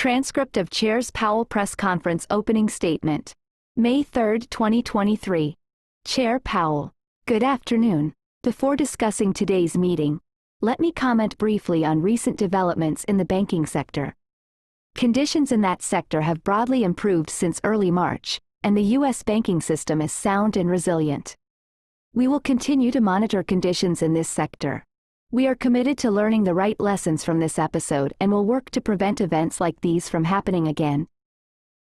Transcript of Chair's Powell Press Conference Opening Statement. May 3, 2023. Chair Powell. Good afternoon. Before discussing today's meeting, let me comment briefly on recent developments in the banking sector. Conditions in that sector have broadly improved since early March, and the U.S. banking system is sound and resilient. We will continue to monitor conditions in this sector. We are committed to learning the right lessons from this episode and will work to prevent events like these from happening again.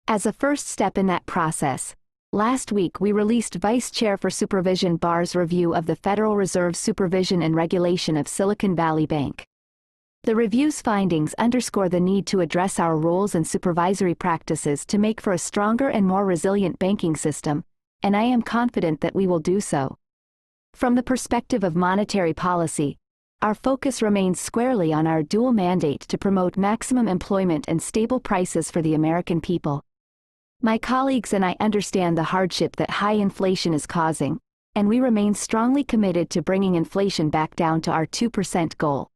As a first step in that process, last week we released Vice Chair for Supervision Barr's review of the Federal Reserve's supervision and regulation of Silicon Valley Bank. The review's findings underscore the need to address our rules and supervisory practices to make for a stronger and more resilient banking system, and I am confident that we will do so. From the perspective of monetary policy, our focus remains squarely on our dual mandate to promote maximum employment and stable prices for the American people. My colleagues and I understand the hardship that high inflation is causing, and we remain strongly committed to bringing inflation back down to our 2% goal.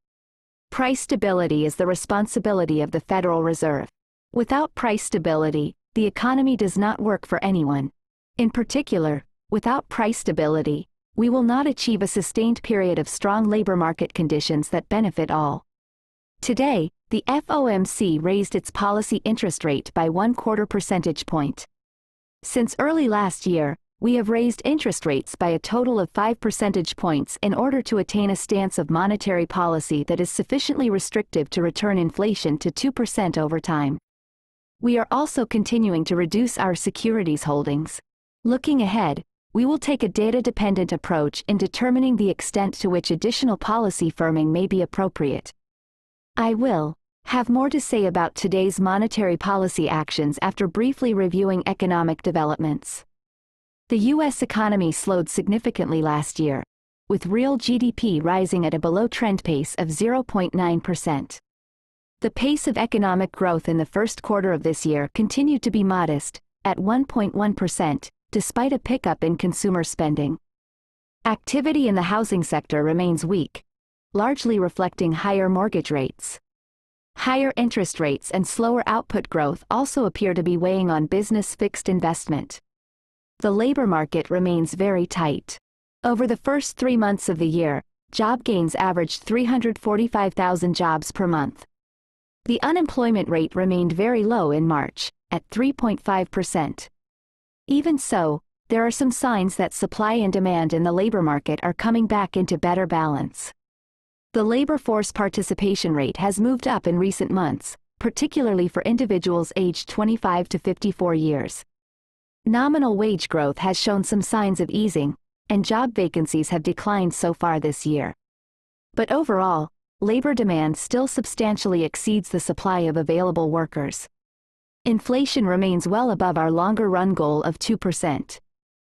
Price stability is the responsibility of the Federal Reserve. Without price stability, the economy does not work for anyone. In particular, without price stability, we will not achieve a sustained period of strong labor market conditions that benefit all. Today, the FOMC raised its policy interest rate by 1/4 percentage point. Since early last year, we have raised interest rates by a total of 5 percentage points in order to attain a stance of monetary policy that is sufficiently restrictive to return inflation to 2% over time. We are also continuing to reduce our securities holdings. Looking ahead, we will take a data-dependent approach in determining the extent to which additional policy firming may be appropriate. I will have more to say about today's monetary policy actions after briefly reviewing economic developments. The U.S. economy slowed significantly last year, with real GDP rising at a below-trend pace of 0.9%. The pace of economic growth in the first quarter of this year continued to be modest, at 1.1%, despite a pickup in consumer spending. Activity in the housing sector remains weak, largely reflecting higher mortgage rates. Higher interest rates and slower output growth also appear to be weighing on business fixed investment. The labor market remains very tight. Over the first 3 months of the year, job gains averaged 345,000 jobs per month. The unemployment rate remained very low in March, at 3.5%. Even so, there are some signs that supply and demand in the labor market are coming back into better balance. The labor force participation rate has moved up in recent months, particularly for individuals aged 25 to 54 years. Nominal wage growth has shown some signs of easing, and job vacancies have declined so far this year. But overall, labor demand still substantially exceeds the supply of available workers. Inflation remains well above our longer-run goal of 2%.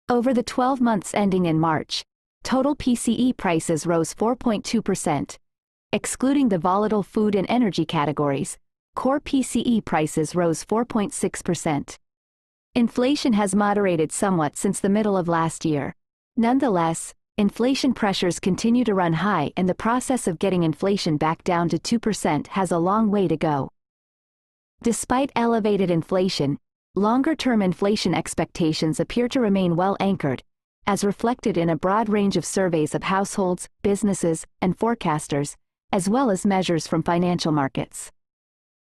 Over the 12 months ending in March, total PCE prices rose 4.2%. Excluding the volatile food and energy categories, core PCE prices rose 4.6%. Inflation has moderated somewhat since the middle of last year. Nonetheless, inflation pressures continue to run high, and the process of getting inflation back down to 2% has a long way to go. Despite elevated inflation, longer-term inflation expectations appear to remain well anchored, as reflected in a broad range of surveys of households, businesses, and forecasters, as well as measures from financial markets.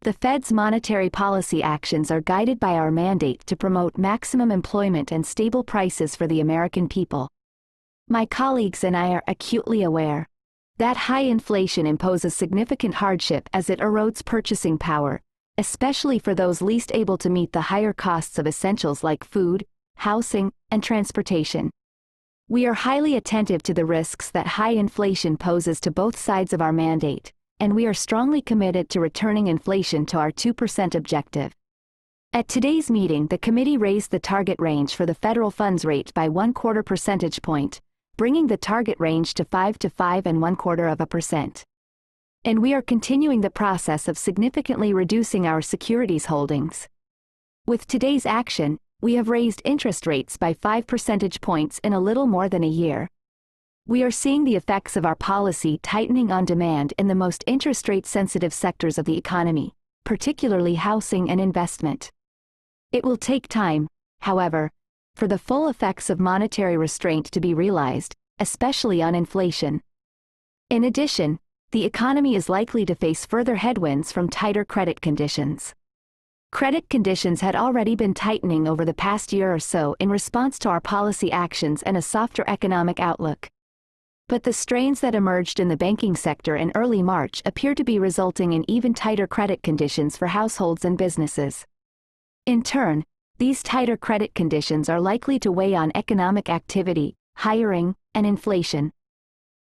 The Fed's monetary policy actions are guided by our mandate to promote maximum employment and stable prices for the American people. My colleagues and I are acutely aware that high inflation imposes significant hardship as it erodes purchasing power, especially for those least able to meet the higher costs of essentials like food, housing, and transportation. We are highly attentive to the risks that high inflation poses to both sides of our mandate, and we are strongly committed to returning inflation to our 2% objective. At today's meeting, the committee raised the target range for the federal funds rate by 1/4 percentage point, bringing the target range to 5 to 5.25%. And we are continuing the process of significantly reducing our securities holdings. With today's action, we have raised interest rates by 5 percentage points in a little more than a year. We are seeing the effects of our policy tightening on demand in the most interest rate-sensitive sectors of the economy, particularly housing and investment. It will take time, however, for the full effects of monetary restraint to be realized, especially on inflation. In addition, the economy is likely to face further headwinds from tighter credit conditions. Credit conditions had already been tightening over the past year or so in response to our policy actions and a softer economic outlook. But the strains that emerged in the banking sector in early March appear to be resulting in even tighter credit conditions for households and businesses. In turn, these tighter credit conditions are likely to weigh on economic activity, hiring, and inflation.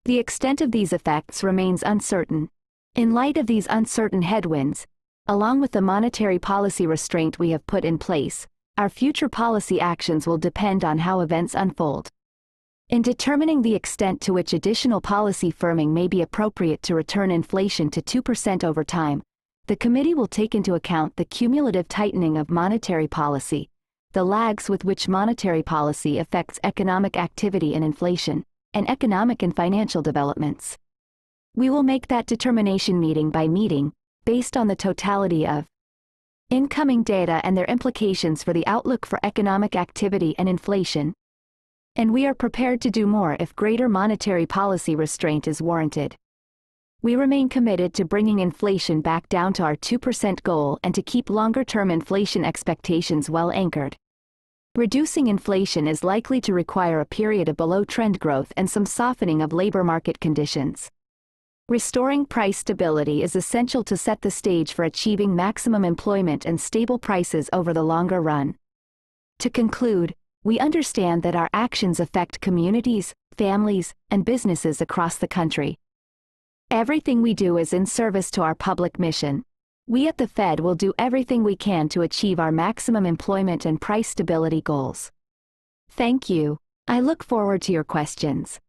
The extent of these effects remains uncertain. In light of these uncertain headwinds, along with the monetary policy restraint we have put in place, our future policy actions will depend on how events unfold. In determining the extent to which additional policy firming may be appropriate to return inflation to 2% over time, the committee will take into account the cumulative tightening of monetary policy, the lags with which monetary policy affects economic activity and inflation, and economic and financial developments. We will make that determination meeting by meeting, based on the totality of incoming data and their implications for the outlook for economic activity and inflation. And we are prepared to do more if greater monetary policy restraint is warranted. We remain committed to bringing inflation back down to our 2% goal and to keep longer-term inflation expectations well anchored. Reducing inflation is likely to require a period of below-trend growth and some softening of labor market conditions. Restoring price stability is essential to set the stage for achieving maximum employment and stable prices over the longer run. To conclude, we understand that our actions affect communities, families, and businesses across the country. Everything we do is in service to our public mission. We at the Fed will do everything we can to achieve our maximum employment and price stability goals. Thank you. I look forward to your questions.